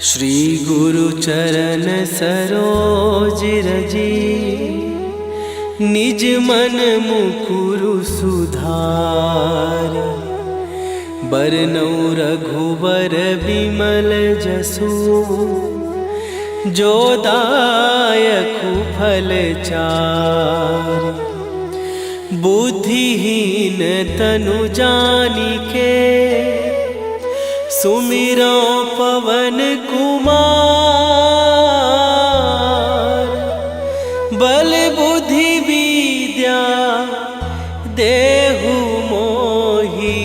श्री गुरु चरण सरोज रजी, निज मन मुकुरु सुधार। बरनउँ रघुबर बिमल जसु, जो दायकु फल चार। बुद्धिहीन तनु जानिके, सुमिरो पवन कुमार। बल बुद्धि विद्या देहु मोहि,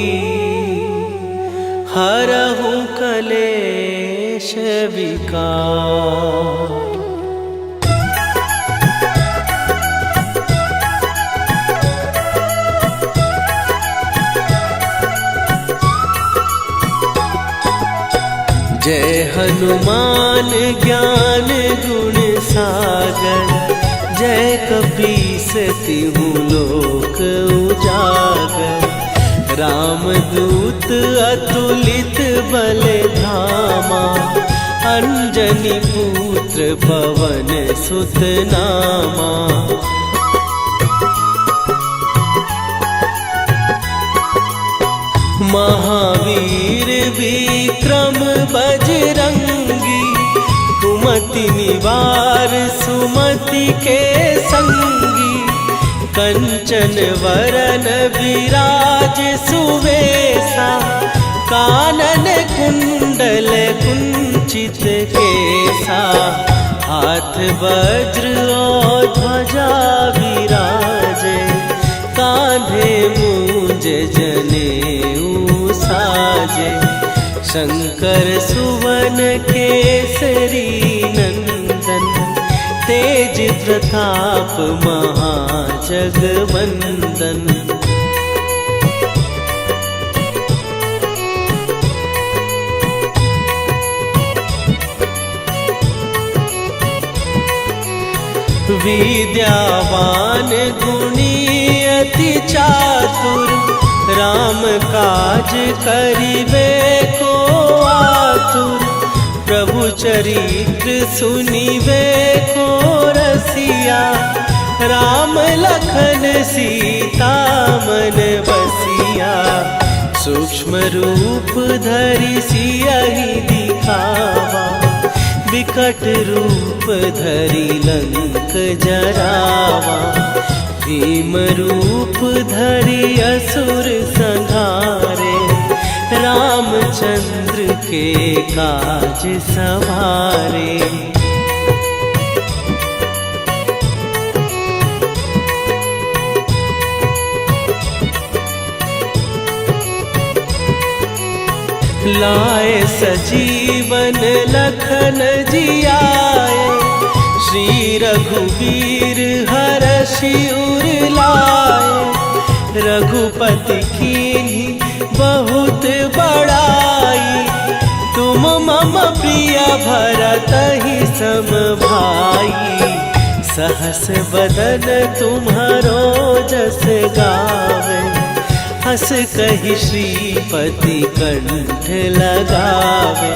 हरहु कलेश विकार। जय हनुमान ज्ञान गुण सागर, जय कपीस तिहुँ लोक उजागर। रामदूत अतुलित बल धामा, अंजनी पुत्र पवन सुत नामा। महावीर विक्रम बजरंगी, कुमति निवार सुमति के संगी। कंचन वरन विराज सुवेशा, कानन कुंडल कुंचित केसा। हाथ वज्र और ध्वजा विराजे, कांधे मूंज जनेऊ साजे। शंकर सुवन केसरी नंदन, तेज प्रताप महाजगवंदन। विद्यावान गुणी अति चातुर, राम काज करिबे को आतुर। प्रभु चरित्र सुनिबे को रसिया, राम लखन सीता मन बसिया। सूक्ष्म रूप धरि सियहि दिखावा, विकट रूप धरि लंक जरावा। भीम रूप धरि असुर संहारे, रामचंद्र के काज सवारे। लाए सजीवन लखन जियाए, श्री रघुवीर हरषि उर लाए। रघुपति कीन्ही बहुत बड़ाई, तुम मम प्रिय भरतहि सम भाई। सहस बदन तुम्हारो जस गावे, हस कहि श्रीपति कंठ लगावे।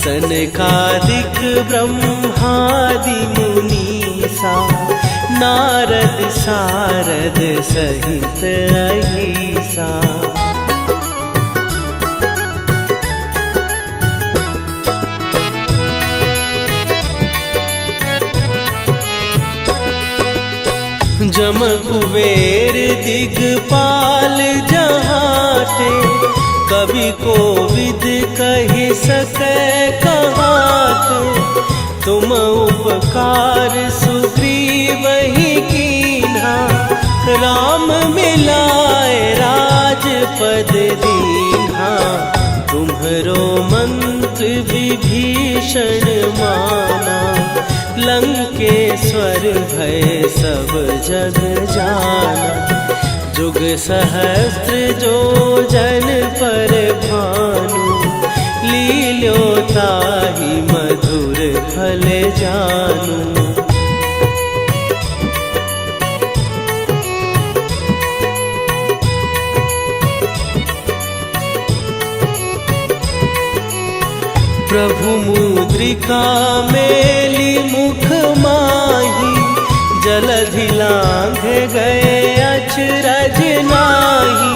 सनकादिक ब्रह्मादि मुनीसा, नारद सारद सहित अहिसा। जम कुबेर दिगपाल जहाते, कवि कोविद कहि सकै कहाते। तुम उपकार सुग्रीवहि कीन्हा, राम मिलाए राजपद दीन्हा। तुम्हरो मंत्र विभीषण माना, लंकेश्वर भय सब जग जाना। जुग सहस्त्र जो जन पर भानु, लील्यो ताहि मधुर फल जानू। प्रभु मुद्रिका मेली मुख माही, जलधि लांघ गए अचरज नाही।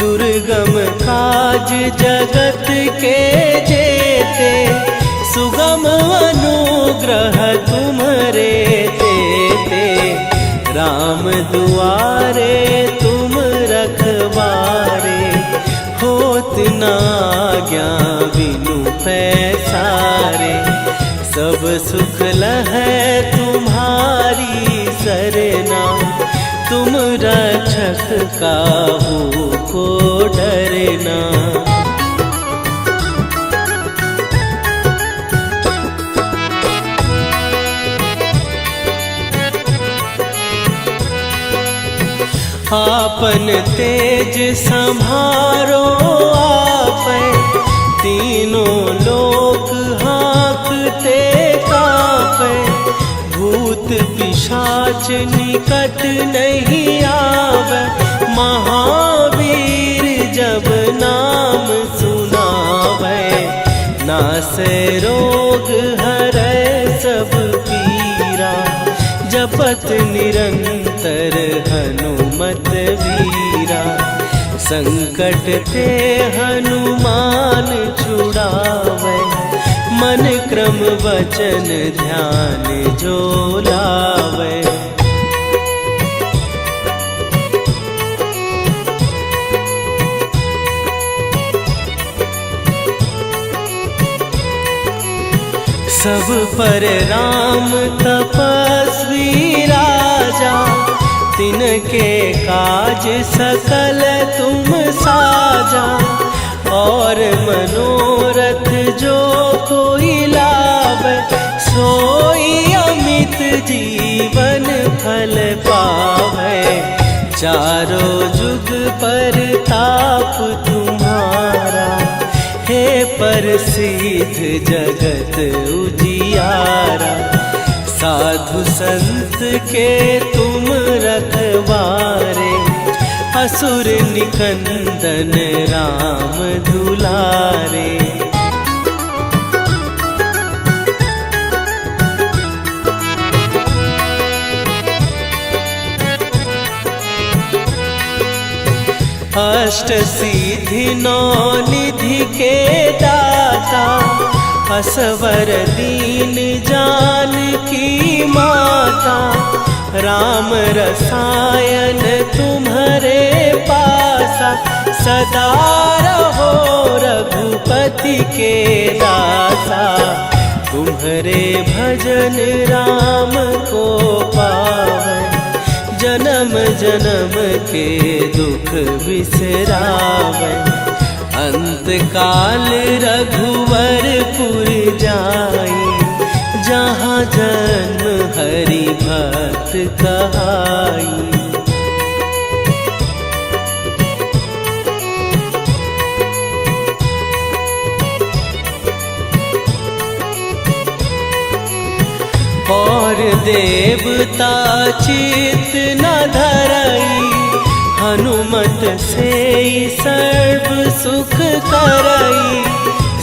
दुर्गम काज जगत के जेते, सुगम अनुग्रह तुम्हारे तेते। राम दुआरे तुम रखवारे, होत न आज्ञा बिनु पैसारे। सब सुख लहै तुम्हारी सरना, तुम रक्षक काहू को डरना। आपन तेज संभारो आपै, तीनों लोक हाँकते कापै। भूत पिशाच निकट नहीं आवे, महावीर जब नाम सुनावे। नासै रोग हरै सब पीरा, जपत निरंतर हनुमत वीरा। संकट ते हनुमान छुड़ावे, मन क्रम वचन ध्यान जो लावे। सब पर राम तपस्वी राजा, तिनके काज सकल तुम साजा। और मनोरथ जो कोई लावे, सोई अमित जीवन फल पावे। चारों जुग पर ताप तुम्हारा, हे प्रसिद्ध जगत उजियारा। साधु संत के तुम रखवारे, असुर निकंदन राम दुलारे। अष्ट सिद्धि नौ निधि के दाता, असवर दीन जानकी माता। राम रसायन तुम्हारे पासा, सदा रहो रघुपति के दासा। तुम्हारे भजन राम को पावे, जन्म जन्म के दुख बिसरावे। अंत काल रघुवरपुर जाई, जहाँ जन्म हरि भक्त कहाई। और देवता चित न धरई, हनुमत से सर्व सुख करई।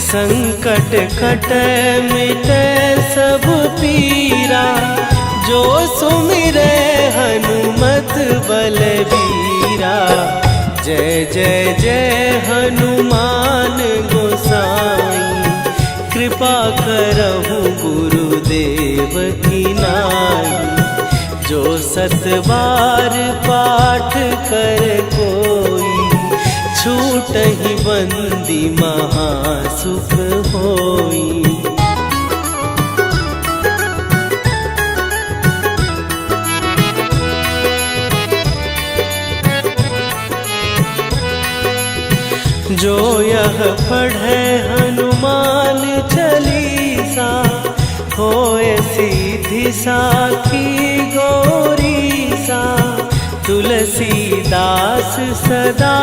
संकट कटै मिटै सब पीरा, जो सुमिरै हनुमत बलबीरा। जय जय जय हनुमान गोसाई, कृपा करहु गुरुदेव की नाई। जो सत बार पाठ कर कोई, छूटहि बंदी महासुख होई। जो यह पढ़े हनुमान चालीसा, होए सीधी साखी गौरीसा। तुलसीदास सदा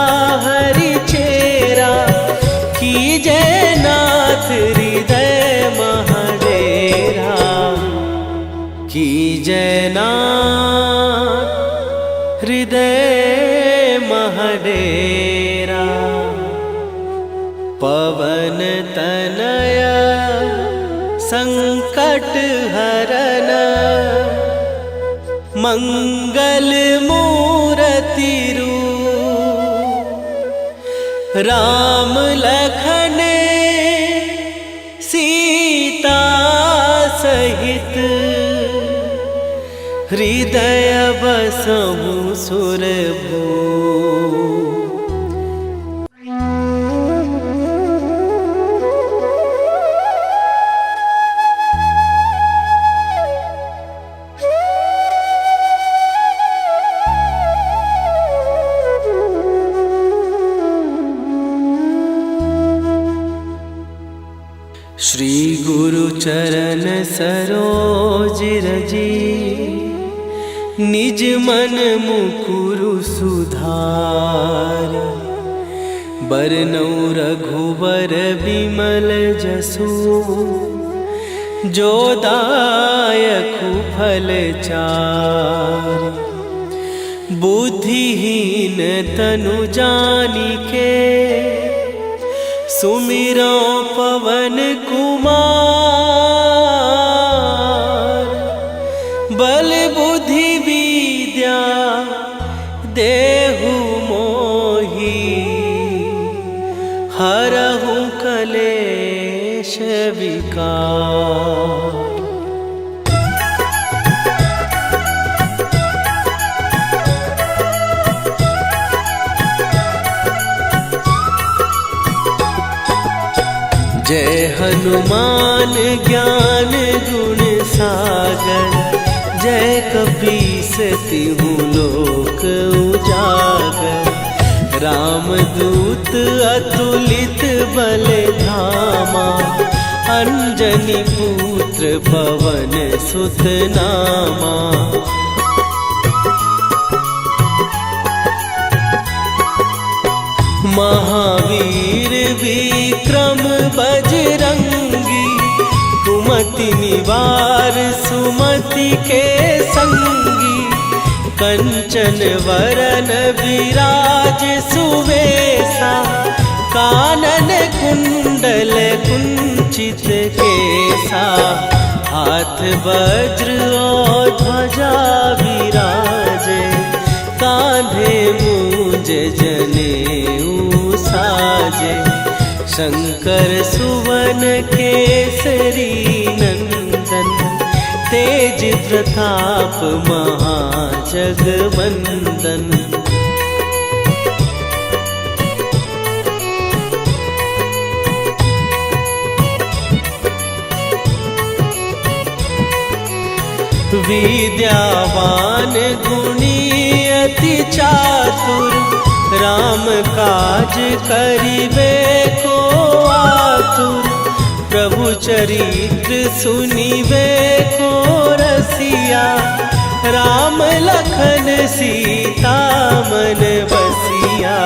हरि चेरा, कीजय नाथ हृदय महडेरा। कीजय नाथ हृदय महडेरा। पवन तनया संकट हरन मंगल मूर्ति रूप राम लखन सीता सहित हृदय बसहु सुरभू। श्री गुरु चरण सरोज रजी निज मन मुकुरु सुधार। बरनौ रघुबर बिमल जसु जो दायकु फल चार। बुद्धिहीन तनु जानिके सुमिरो पवन कुमार। बल बुद्धि विद्या देहु मोहि हरहु कलेश विकार। जय हनुमान ज्ञान गुण सागर। जय कपीस तिहु लोक उजागर। रामदूत अतुलित बल धामा। अंजनी पुत्र पवन सुत नामा। महावीर विक्रम बजरंगी। कुमति निवार सुमति के संगी। कंचन वरन विराज सुवेशा। कानन कुंडल कुंचित केसा। हाथ वज्र और ध्वजा विराजे। कांधे मूंज जनेऊ साजे। शंकर सुवन केसरी नंदन। तेज प्रताप महाजगवंदन। विद्यावान गुणी अति चातुर। राम काज करिबे को आतुर। प्रभु चरित्र सुनिबे को रसिया। राम लखन सीता मन बसिया।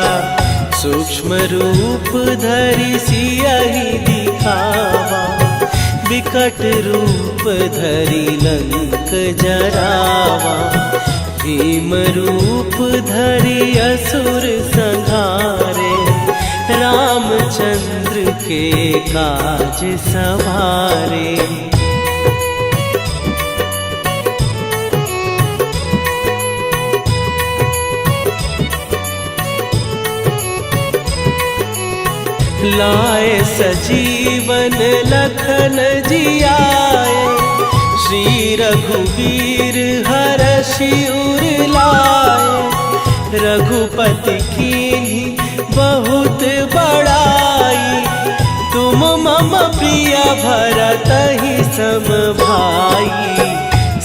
सूक्ष्म रूप धरि सियहि दिखावा। विकट रूप धरि लंक जरावा। भीम रूप धरि असुर संहारे। रामचंद्र के काज सवारे। लाए सजीवन लखन जियाए। श्री रघुवीर हरषि उर लाए। रघुपति कीन्ही बहुत बड़ाई। तुम मम प्रिय भरतहि सम भाई।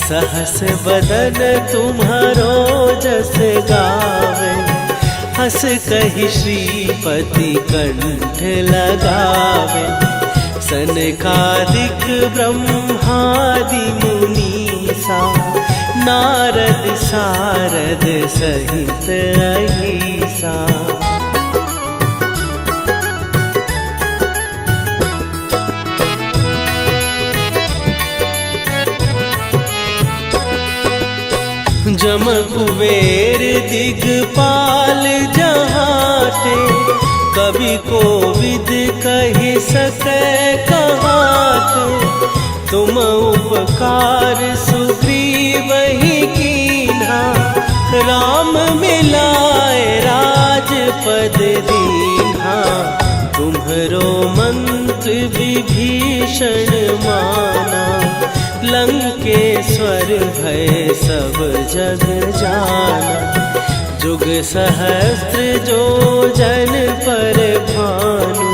सहस बदन तुम्हारो जस गावे। हस कहि श्रीपति कंठ लगावे। सनकादिक ब्रह्मादि मुनीसा। नारद सारद सहित अहिसा। जम कुबेर दिगपाल जहाते। कवि कोविद कहि सकै कहात। तुम उपकार सुग्रीवहि कीन्हा, राम मिलाए राजपद दीन्हा। तुम्हरो मंत्र विभीषण माना, लंकेश्वर भय सब जग जाना। जुग सहस्त्र जो जन पर भानु,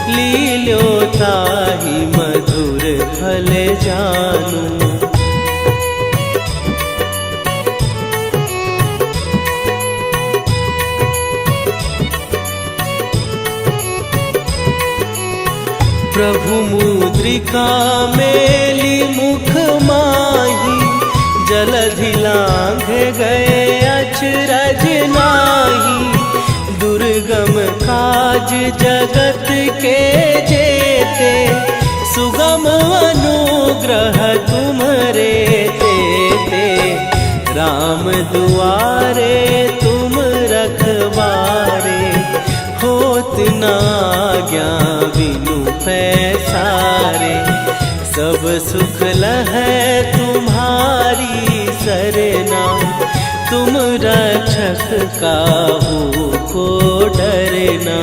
लील्यो ताहि मधुर फल जानू। प्रभु मुद्रिका मेली मुख माही, जलधि लांघ गए अचरज नाही। दुर्गम काज जगत के जेते, सुगम अनुग्रह तुम्हरे तेते। राम दुआरे तुम रखवारे, होत न आज्ञा बिनु पैसारे। सब सुख लहै तुम्हारी सरना, तुम रक्षक काहू को डरना।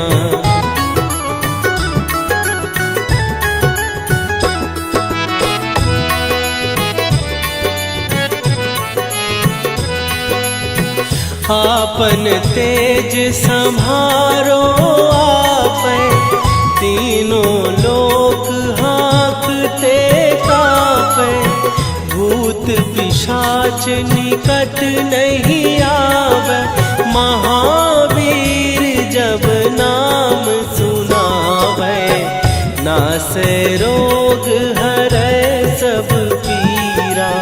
आपन तेज सम्हारो आपै, तीनों लोक हाँकते कांपै। भूत पिशाच निकट नहीं आवे, महावीर जब नाम सुनावे। नासै रोग हरै सब पीरा,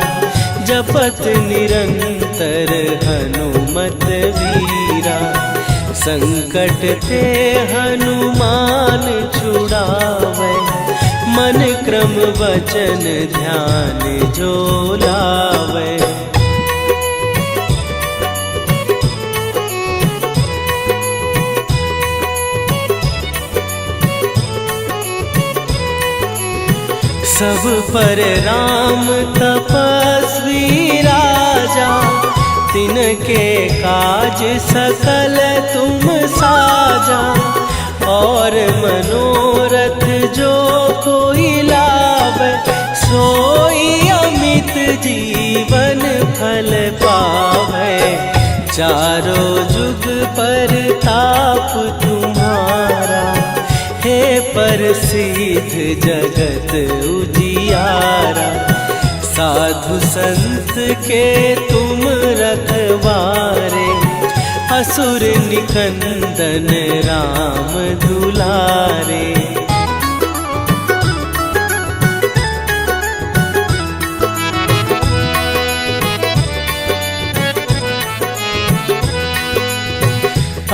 जपत निरंतर हनुमत वीरा। संकट ते हनुमान छुड़ावे, मन क्रम वचन ध्यान जो लावे। सब पर राम तपस्वी राजा, तिनके काज सकल तुम साजा। और मनोरथ जो कोई लावे, सोई अमित जीवन फल पावे। चारों जुग पर ताप तुम्हारा, हे प्रसिद्ध जगत उजियारा। साधु संत के तुम रखवारे, असुर निकंदन राम दुलारे।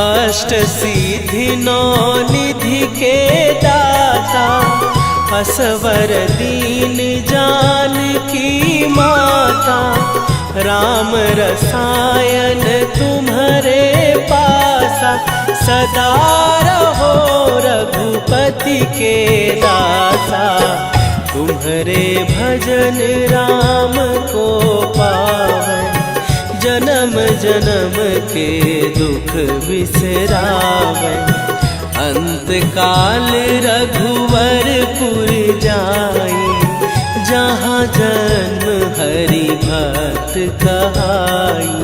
अष्ट सिद्धि नौ निधि के दाता, असवर दीन जानकी माता। राम रसायन तुम्हारे पासा, सदा रहो रघुपति के दासा। तुम्हारे भजन राम को पावे, जन्म जन्म के दुख बिसरावे। अंत काल रघुवरपुर जाई, जहाँ जन्म हरि भक्त कहाई।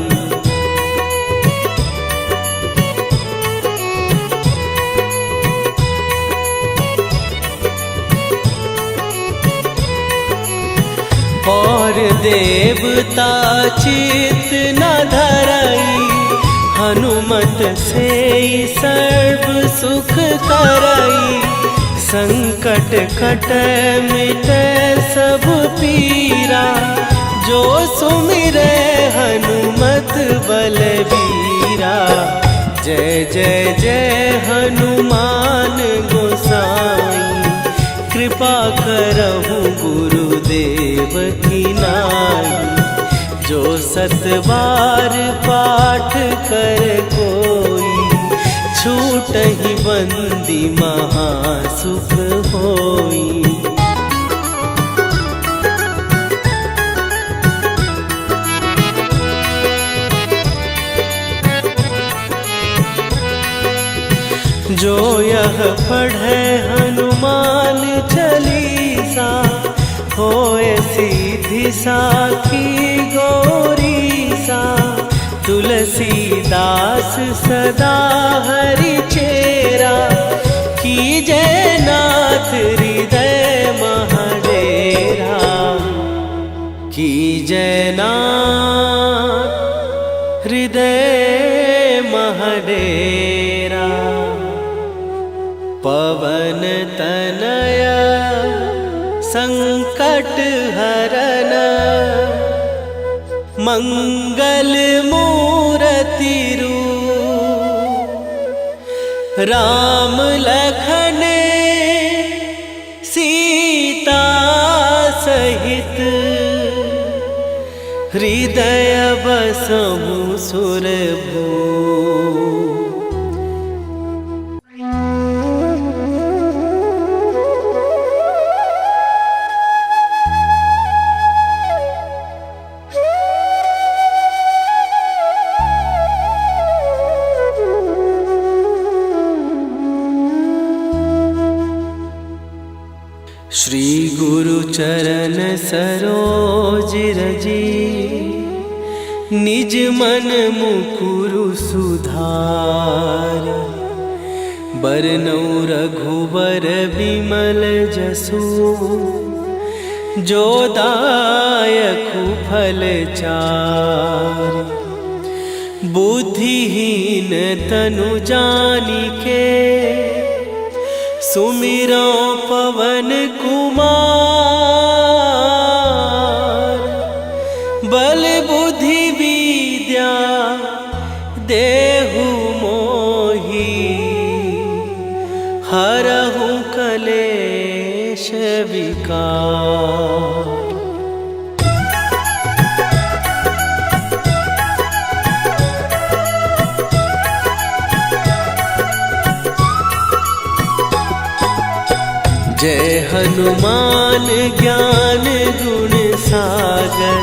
और देवता चित न धरई, हनुमत से सर्व सुख करई। संकट कटै मिटै सब पीरा, जो सुमिरै हनुमत बलबीरा। जय जय जय हनुमान गोसाई, कृपा करहु गुरुदेव की नाई। जो 7 बार पाठ कर कोई, छूटहि बंदी महासुख होई। जो यह पढ़े हनुमान चालीसा, होए सीधी साखी गौरीसा। तुलसीदास सदा हरि चेरा, कीजय नाथ हृदय महडेरा। कीजय नाथ हृदय महडेरा। पवन तनया संकट हरन, मंगल मूर्ति रूप। राम लखन सीता सहित, हृदय बसहु सुरभूप। श्री गुरु चरण सरोज रजी, निज मन मुकुरु सुधार। बरनौ रघुबर बिमल जसु, जो दायकु फल चार। बुद्धिहीन तनु जानिके, सुमिरो पवन कुमार। बल बुद्धि विद्या देहु मोहि, हरहु कलेश विकार। जय हनुमान ज्ञान गुण सागर,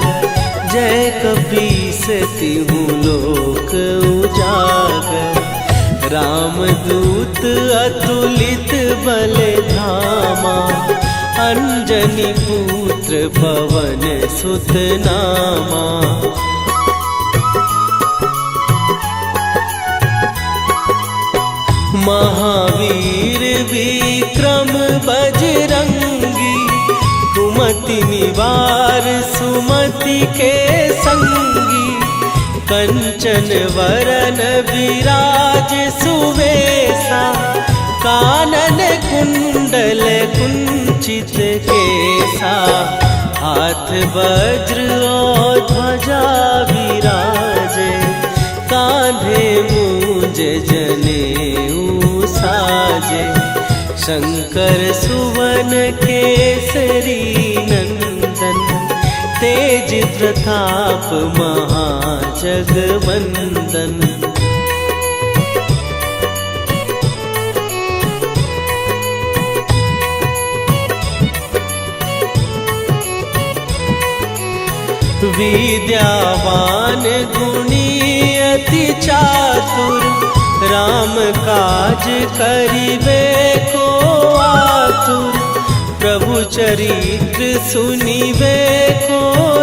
जय कपीस तिहु लोक उजागर। रामदूत अतुलित बल धामा, अंजनी पुत्र पवन सुत नामा। महावीर विक्रम बजरंगी, कुमति निवार सुमति के संगी। कंचन वरन विराज सुवेशा, कानन कुंडल कुंचित केसा। हाथ वज्र और ध्वजा विराजे, कांधे मूंज जनेऊ साजे। शंकर सुवन केसरी नंदन, तेज प्रताप महाजगवंदन। विद्यावान गुणी अति चातुर, राम काज करिबे को आतुर। प्रभु चरित्र सुनिबे को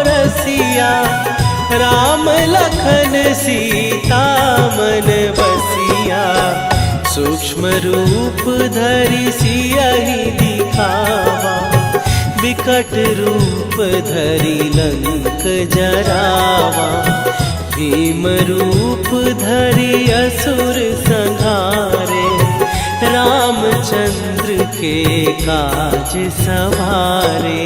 रसिया, राम लखन सीता मन बसिया। सूक्ष्म रूप धरि सियहि दिखावा, विकट रूप धरि लंक जरावा। भीम रूप धरि असुर संहारे, रामचंद्र के काज सवारे।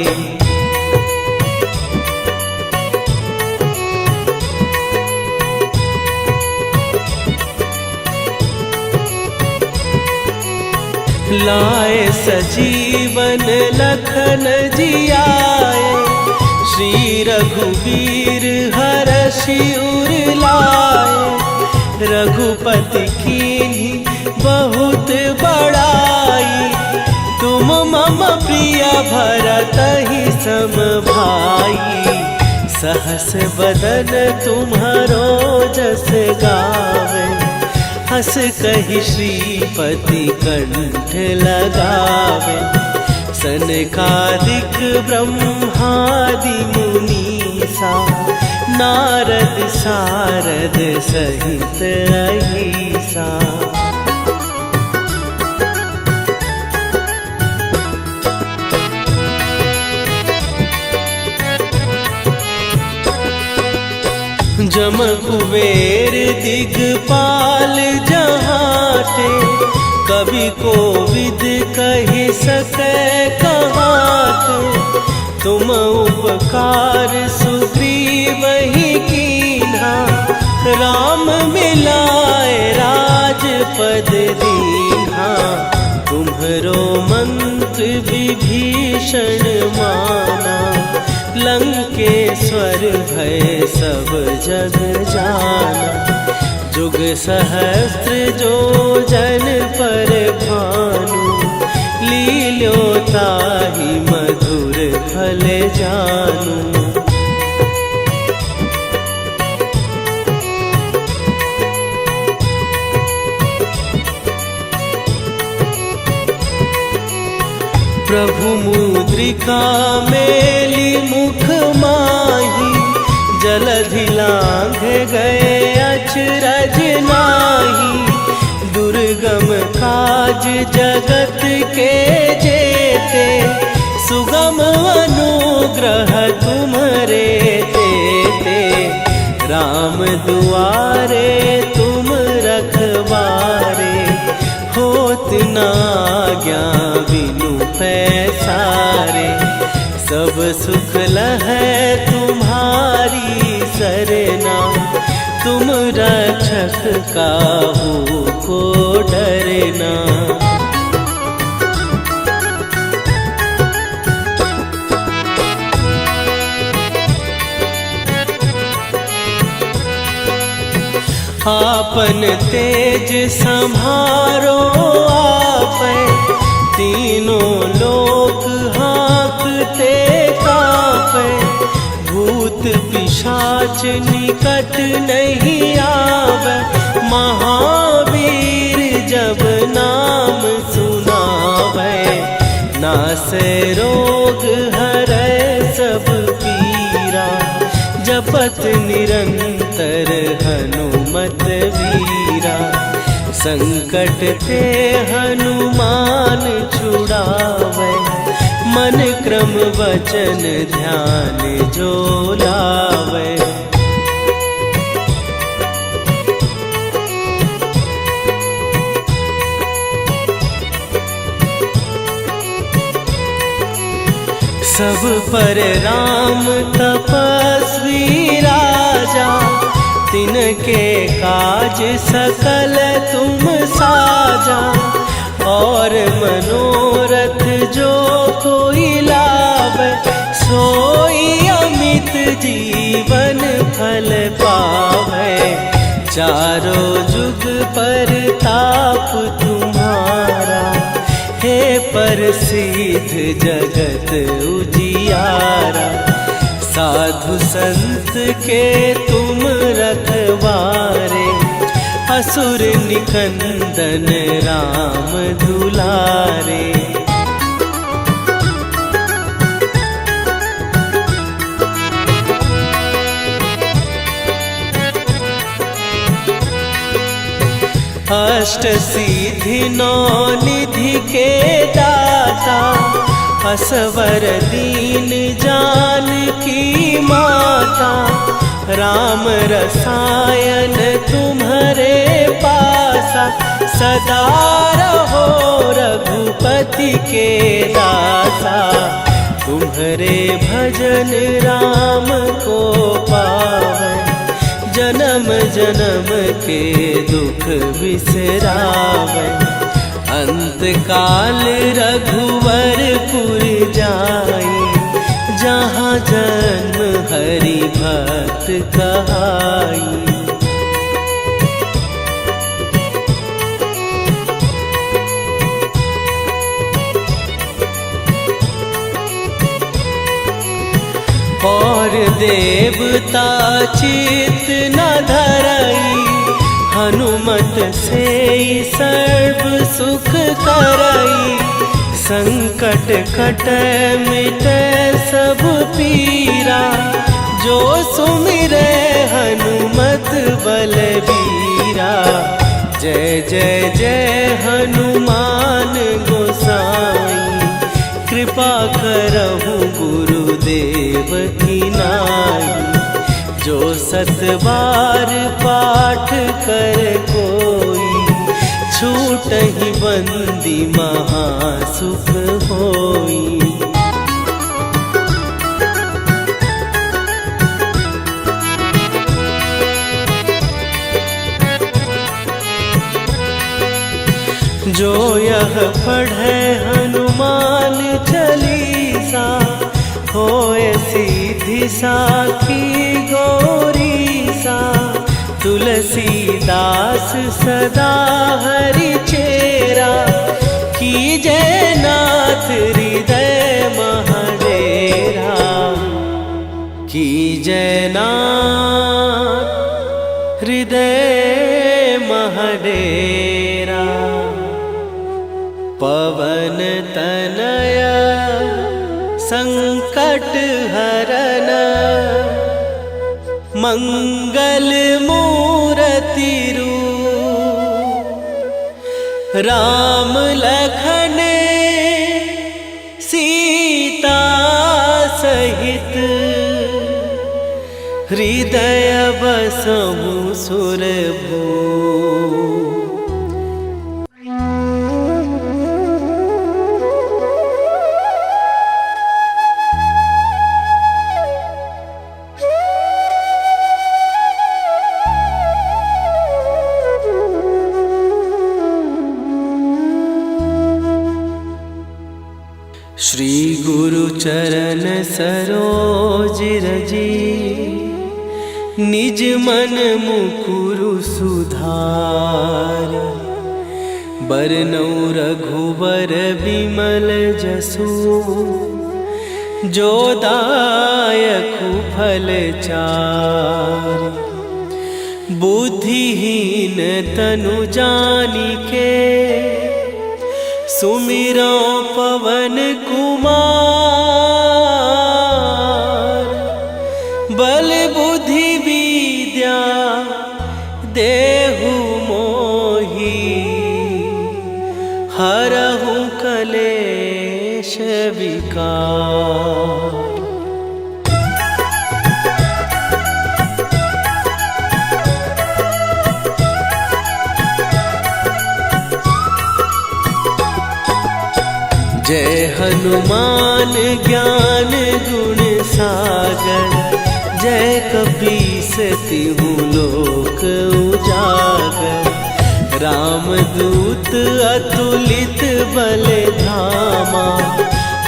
लाए सजीवन लखन जियाए, श्री रघुवीर हरषि उर लाए। रघुपति कीन्ही बहुत बड़ाई। तुम मम प्रिय भरत ही सम भाई। सहस बदन तुम्हारो जस गावे। हस कहि श्रीपति कंठ लगावे। सनकादिक ब्रह्मादि मुनीसा। नारद सारद सहित अहिसा। जम कुबेर दिगपाल जहाते। कवि कोविद कहि सकै कहाते। तुम उपकार सुग्रीव ही कीन्हा। राम मिलाए राजपद दीन्हा। तुम्हरो मंत्र विभीषण माना। लंकेश्वर भय सब जग जाना। जुग सहस्त्र जो जन पर भानु। लील्यो ताहि मधुर फल जानू। प्रभु मुद्रिका मेली मुख माही। जलधि लांघ गए अचरज नाही। दुर्गम काज जगत के जेते। सुगम अनुग्रह तुम्हरे तेते। राम दुआरे तुम रखवारे। होत न आज्ञा बिनु पैसारे। सब सुख लहै तुम्हारी सरना। तुम रक्षक काहू को डरना। आपन तेज सम्हारो आपै। तीनों लोक हाँकते कापै। भूत पिशाच निकट नहीं आवे। महावीर जब नाम सुनावे। नासै रोग हरै सब पीरा। जपत निरंतर हनुमत वीरा। संकट ते हनुमान छुड़ावे। मन क्रम वचन ध्यान जो लावे। सब पर राम तपस्वी राजा। तिनके काज सकल तुम साजा। और मनोरथ जो कोई लावे। सोई अमित जीवन फल पावे। चारों जुग पर ताप तुम्हारा। हे प्रसिद्ध जगत उजियारा। साधु संत के तुम रखवारे। असुर निकंदन राम दुलारे। अष्ट सिद्धि नौ निधि के दाता। असवर दीन जानकी माता। राम रसायन तुम्हारे पासा। सदा रहो रघुपति के दासा। तुम्हारे भजन राम को पावे। जन्म जन्म के दुख बिसरावे। अंत काल रघुवरपुर जाई। जहाँ जन्म हरि भक्त कहाई। देवता चित न धरई, हनुमत से सर्व सुख करई। संकट कटै मिटै सब पीरा, जो सुमिरै हनुमत बलबीरा। जय जय जय हनुमान गोसाई, कृपा करहु गुरुदेव की नाई। जो 7 बार पाठ कर कोई, छूटहि बंदी महासुख होई। जो यह पढ़े हनुमान चालीसा, होए सीधी साखी गौरीसा। तुलसीदास सदा हरि चेरा, कीजै नाथ हृदय महडेरा। कीजै नाथ हृदय महडेरा। पवन तनय संकट हरन, मंगल मूरति रूप। राम लखन सीता सहित, हृदय बसहु सुरभूप। श्री गुरु चरण सरोज रजी, निज मन मुकुरु सुधार। बरनौ रघुबर बिमल जसु, जो दायकु फल चार। बुद्धिहीन तनु जानिके, सुमिरो पवन कुमार। बल बुद्धि विद्या देहु मोहि, हरहु कलेश विकार। जय हनुमान ज्ञान गुण सागर, जय कपीस तिहु लोक उजागर। रामदूत अतुलित बल धामा,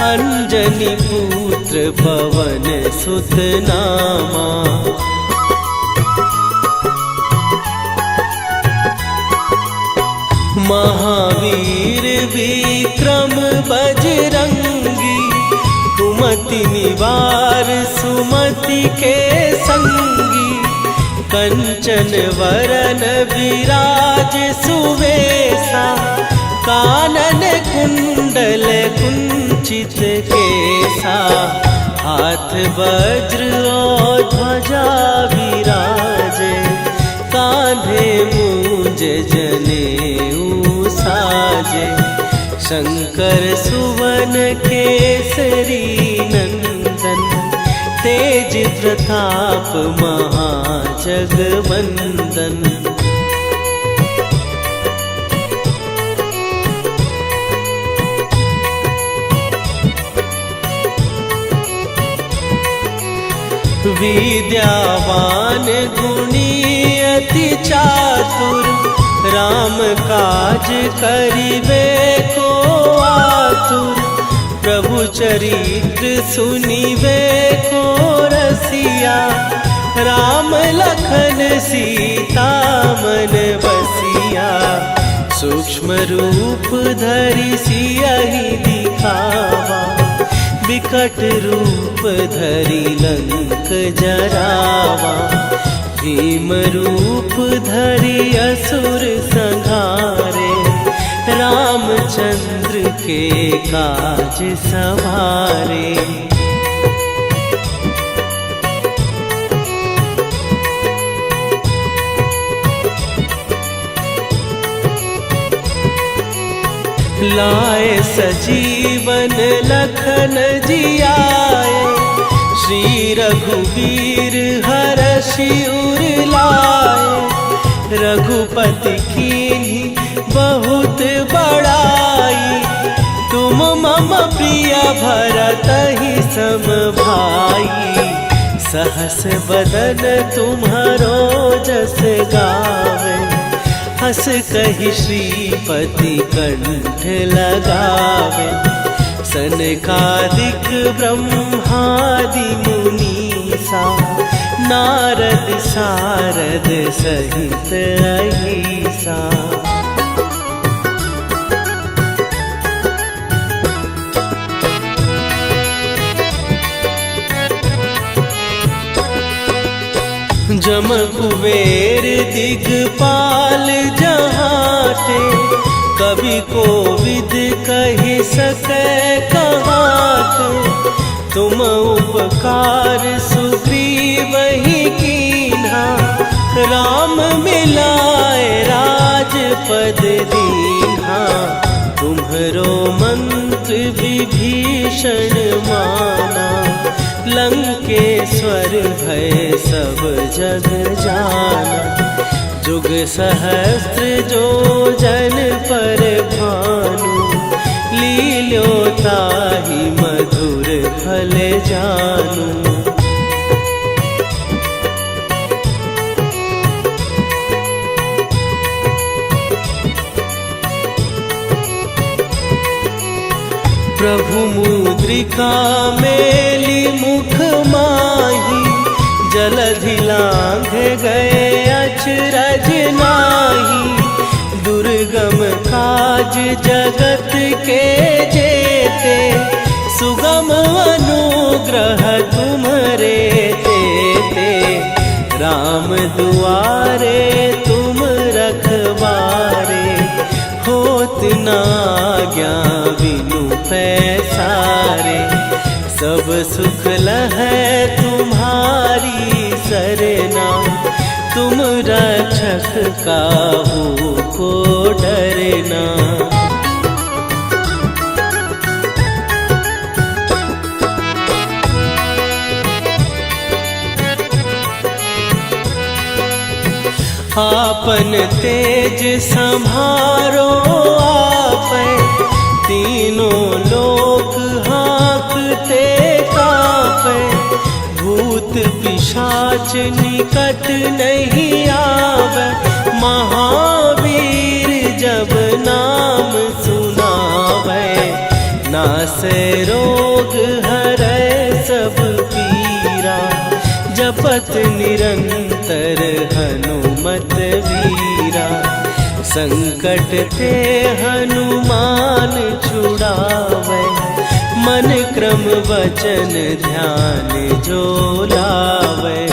अंजनी पुत्र पवन सुत नामा। महावीर विक्रम बजरंगी, कुमति निवार सुमति के संगी। कंचन वरन विराज सुवेशा, कानन कुंडल कुंचित केसा। हाथ वज्र और ध्वजा विराजे, कांधे मूंज जनेऊ साजे। शंकर सुवन केसरी नंदन, तेज प्रताप महाजगवंदन। विद्यावान गुणी अति चातुर, राम काज करिबे को आतुर। प्रभु चरित्र सुनिबे को रसिया, राम लखन सीता मन बसिया। सूक्ष्म रूप धरि सियहि दिखावा, बिकट विकट रूप धरि लंक जरावा, भीम रूप धरि असुर संहारे, रामचंद्र के काज सवारे। लाए सजीवन लखन जियाए, श्री रघुवीर हरषि उर लाए। रघुपति कीन्ही बहुत बड़ाई, तुम मम प्रिय भरतहि सम भाई। सहस बदन तुम्हारो जस गावे, हस कहि श्रीपति कंठ लगावे। सनकादिक ब्रह्मादि मुनीसा, नारद सारद सहित अहिसा। जम कुबेर दिगपाल जहाटे, कवि कोविद कहि सकै कहाते। तुम उपकार सुग्रीवहि कीन्हा, राम मिलाए राजपद दीन्हा। तुम्हरो मंत्र विभीषण माना, लंकेश्वर भय सब जग जाना। जुग सहस्त्र जो जन पर भानु, लील्यो ताहि मधुर फल जानू। प्रभु मुद्रिका मेली मुख माही, जलधि लांघ गए अचरज नाही। दुर्गम काज जगत के जेते, सुगम अनुग्रह तुम्हरे तेते। राम दुआरे तुम रखवारे, होत न आज्ञा बिनु पैसारे। सब सुख लहै तुम्हारी सरना, तुम रक्षक काहू को डरना। आपन तेज संभारो आपै, तीनों लोक हाँकते कापै। भूत पिशाच निकट नहीं आवे, महावीर जब नाम सुनावे। नासै रोग हरै सब पीरा, जपत निरंतर हनुमत वीरा। संकट ते हनुमान छुड़ावे, मन क्रम वचन ध्यान जो लावे।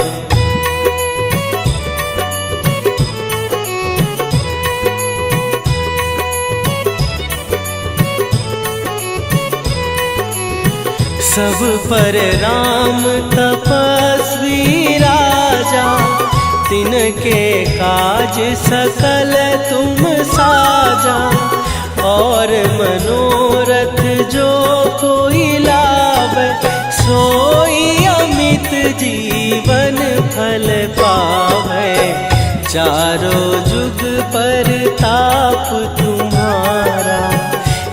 सब पर राम तपस्वी राजा, तिनके काज सकल तुम साजा। और मनोरथ जो कोई लावे, सोई अमित जीवन फल पावे। चारों जुग पर ताप तुम्हारा,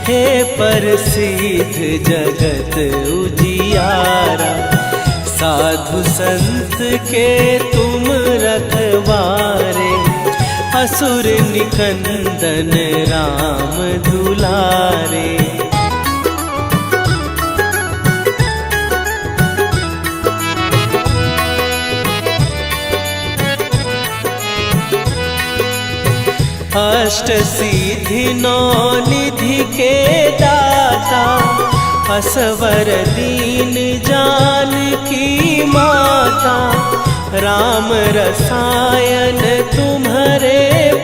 हे प्रसिद्ध जगत उजियारा। साधु संत के तुम रखवारे, असुर निकंदन राम दुलारे। अष्ट सिद्धि नौ निधि के दाता, असवर दीन जानकी माता, राम रसायन तुम्हारे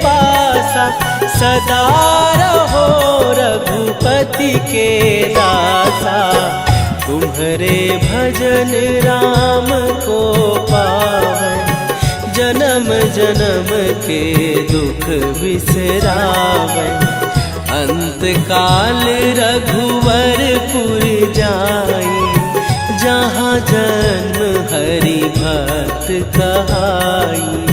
पासा। सदा रहो रघुपति के दासा, तुम्हारे भजन राम को पावै। जन्म जन्म के दुख बिसरावै, अंत काल रघुवरपुर जाई। जहाँ जन्म हरि भक्त कहाई।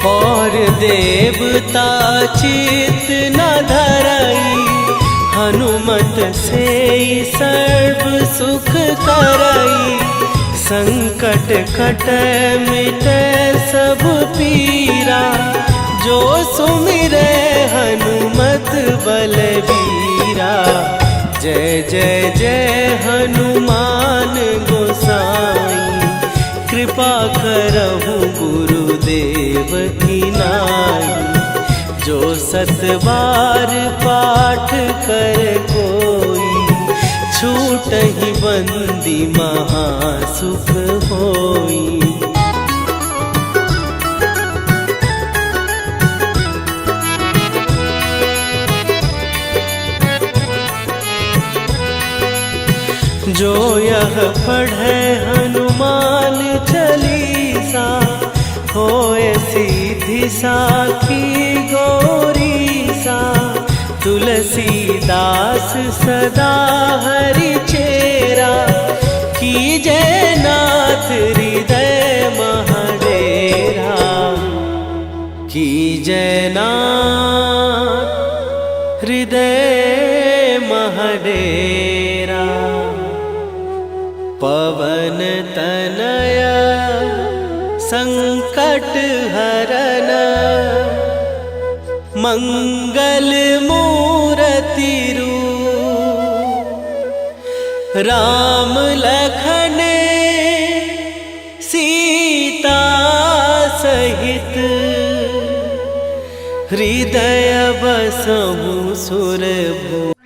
और देवता चित न धरई, हनुमत से सर्व सुख करई। संकट कटै मिटै सब पीरा, जो सुमिरै हनुमत बलबीरा। जय जय जय हनुमान गोसाई, कृपा करहु गुरुदेव की नाई। जो सत बार पाठ कर कोई, छूटहि बंदी महासुख होई। जो यह पढ़े हनुमान चालीसा, होए सीधी साखी गौरीसा। तुलसीदास सदा हरि चेरा, कीजै नाथ हृदय महडेरा। कीजै नाथ हृदय महडेरा। पवन तनया संकट हरन, मंगल मूरति रूप। राम लखन सीता सहित, हृदय बसहु सुरभूप।